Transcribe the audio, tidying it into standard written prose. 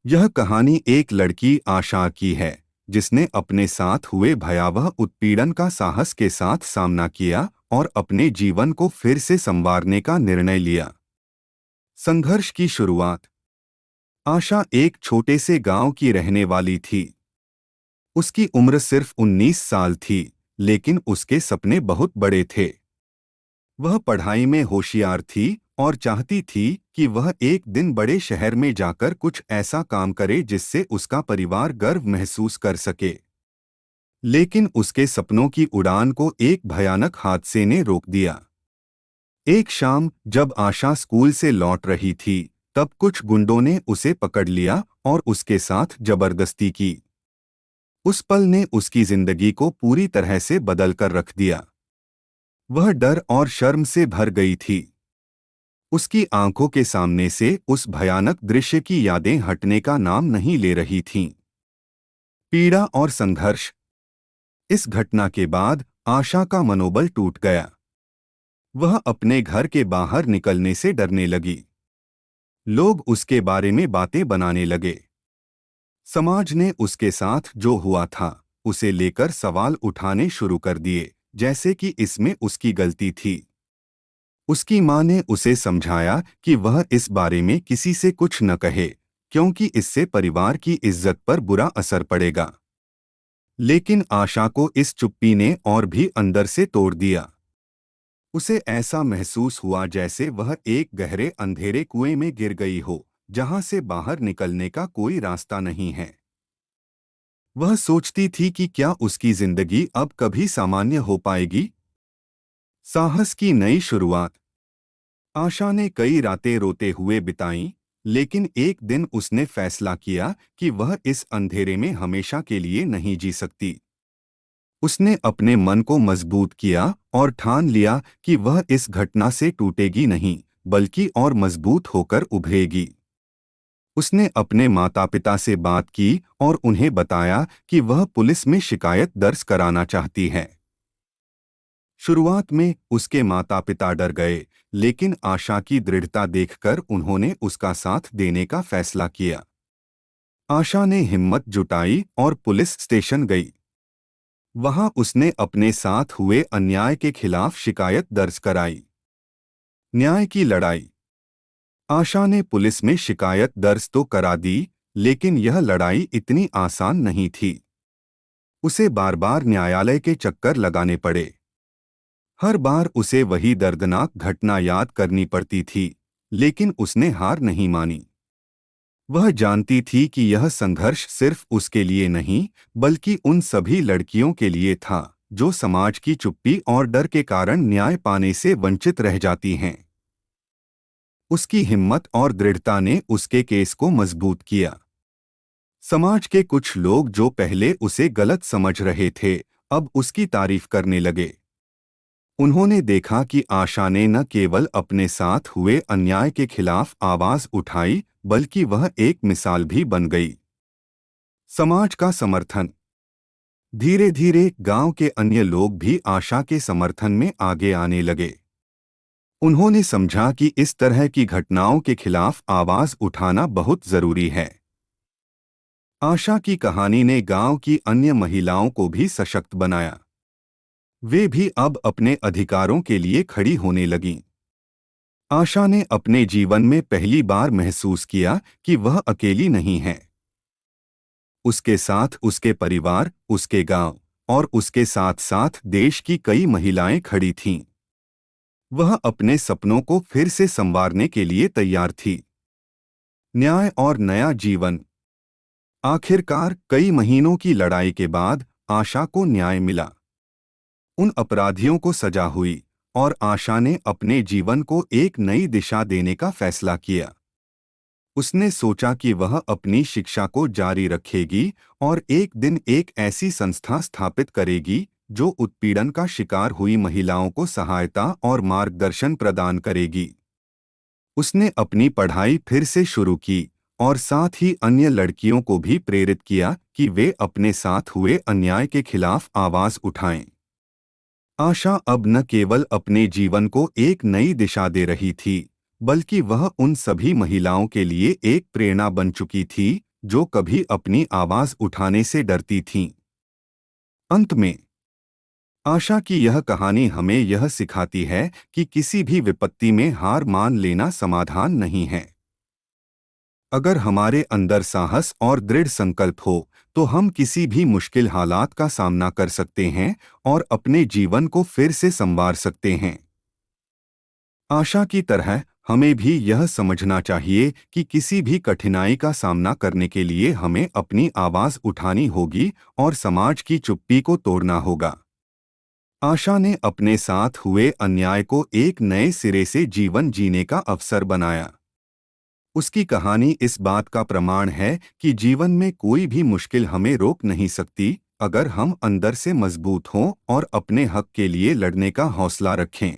यह कहानी एक लड़की आशा की है, जिसने अपने साथ हुए भयावह उत्पीड़न का साहस के साथ सामना किया और अपने जीवन को फिर से संवारने का निर्णय लिया। संघर्ष की शुरुआत। आशा एक छोटे से गांव की रहने वाली थी। उसकी उम्र सिर्फ 19 साल थी, लेकिन उसके सपने बहुत बड़े थे। वह पढ़ाई में होशियार थी और चाहती थी कि वह एक दिन बड़े शहर में जाकर कुछ ऐसा काम करे जिससे उसका परिवार गर्व महसूस कर सके। लेकिन उसके सपनों की उड़ान को एक भयानक हादसे ने रोक दिया। एक शाम जब आशा स्कूल से लौट रही थी, तब कुछ गुंडों ने उसे पकड़ लिया और उसके साथ जबरदस्ती की। उस पल ने उसकी जिंदगी को पूरी तरह से बदल कर रख दिया। वह डर और शर्म से भर गई थी। उसकी आंखों के सामने से उस भयानक दृश्य की यादें हटने का नाम नहीं ले रही थीं। पीड़ा और संघर्ष। इस घटना के बाद आशा का मनोबल टूट गया। वह अपने घर के बाहर निकलने से डरने लगी। लोग उसके बारे में बातें बनाने लगे। समाज ने उसके साथ जो हुआ था, उसे लेकर सवाल उठाने शुरू कर दिए, जैसे कि इसमें उसकी गलती थी। उसकी मां ने उसे समझाया कि वह इस बारे में किसी से कुछ न कहे, क्योंकि इससे परिवार की इज्जत पर बुरा असर पड़ेगा। लेकिन आशा को इस चुप्पी ने और भी अंदर से तोड़ दिया। उसे ऐसा महसूस हुआ जैसे वह एक गहरे अंधेरे कुएं में गिर गई हो, जहां से बाहर निकलने का कोई रास्ता नहीं है। वह सोचती थी कि क्या उसकी जिंदगी अब कभी सामान्य हो पाएगी। साहस की नई शुरुआत। आशा ने कई रातें रोते हुए बिताईं, लेकिन एक दिन उसने फैसला किया कि वह इस अंधेरे में हमेशा के लिए नहीं जी सकती। उसने अपने मन को मजबूत किया और ठान लिया कि वह इस घटना से टूटेगी नहीं, बल्कि और मजबूत होकर उभरेगी। उसने अपने माता-पिता से बात की और उन्हें बताया कि वह पुलिस में शिकायत दर्ज कराना चाहती है। शुरुआत में उसके माता-पिता डर गए, लेकिन आशा की दृढ़ता देखकर उन्होंने उसका साथ देने का फैसला किया। आशा ने हिम्मत जुटाई और पुलिस स्टेशन गई। वहां उसने अपने साथ हुए अन्याय के खिलाफ शिकायत दर्ज कराई। न्याय की लड़ाई। आशा ने पुलिस में शिकायत दर्ज तो करा दी, लेकिन यह लड़ाई इतनी आसान नहीं थी। उसे बार-बार न्यायालय के चक्कर लगाने पड़े। हर बार उसे वही दर्दनाक घटना याद करनी पड़ती थी, लेकिन उसने हार नहीं मानी। वह जानती थी कि यह संघर्ष सिर्फ उसके लिए नहीं, बल्कि उन सभी लड़कियों के लिए था, जो समाज की चुप्पी और डर के कारण न्याय पाने से वंचित रह जाती हैं। उसकी हिम्मत और दृढ़ता ने उसके केस को मजबूत किया। समाज के कुछ लोग जो पहले उसे गलत समझ रहे थे, अब उसकी तारीफ करने लगे। उन्होंने देखा कि आशा ने न केवल अपने साथ हुए अन्याय के खिलाफ आवाज उठाई, बल्कि वह एक मिसाल भी बन गई। समाज का समर्थन। धीरे धीरे गांव के अन्य लोग भी आशा के समर्थन में आगे आने लगे। उन्होंने समझा कि इस तरह की घटनाओं के खिलाफ आवाज उठाना बहुत जरूरी है। आशा की कहानी ने गांव की अन्य महिलाओं को भी सशक्त बनाया। वे भी अब अपने अधिकारों के लिए खड़ी होने लगीं। आशा ने अपने जीवन में पहली बार महसूस किया कि वह अकेली नहीं है। उसके साथ उसके परिवार, उसके गांव और उसके साथ साथ देश की कई महिलाएं खड़ी थीं। वह अपने सपनों को फिर से संवारने के लिए तैयार थी। न्याय और नया जीवन। आखिरकार कई महीनों की लड़ाई के बाद आशा को न्याय मिला। उन अपराधियों को सजा हुई और आशा ने अपने जीवन को एक नई दिशा देने का फैसला किया। उसने सोचा कि वह अपनी शिक्षा को जारी रखेगी और एक दिन एक ऐसी संस्था स्थापित करेगी जो उत्पीड़न का शिकार हुई महिलाओं को सहायता और मार्गदर्शन प्रदान करेगी। उसने अपनी पढ़ाई फिर से शुरू की और साथ ही अन्य लड़कियों को भी प्रेरित किया कि वे अपने साथ हुए अन्याय के खिलाफ आवाज उठाएं। आशा अब न केवल अपने जीवन को एक नई दिशा दे रही थी, बल्कि वह उन सभी महिलाओं के लिए एक प्रेरणा बन चुकी थी जो कभी अपनी आवाज उठाने से डरती थीं। अंत में आशा की यह कहानी हमें यह सिखाती है कि किसी भी विपत्ति में हार मान लेना समाधान नहीं है। अगर हमारे अंदर साहस और दृढ़ संकल्प हो तो हम किसी भी मुश्किल हालात का सामना कर सकते हैं और अपने जीवन को फिर से संवार सकते हैं। आशा की तरह हमें भी यह समझना चाहिए कि किसी भी कठिनाई का सामना करने के लिए हमें अपनी आवाज उठानी होगी और समाज की चुप्पी को तोड़ना होगा। आशा ने अपने साथ हुए अन्याय को एक नए सिरे से जीवन जीने का अवसर बनाया। उसकी कहानी इस बात का प्रमाण है कि जीवन में कोई भी मुश्किल हमें रोक नहीं सकती, अगर हम अंदर से मजबूत हों और अपने हक के लिए लड़ने का हौसला रखें।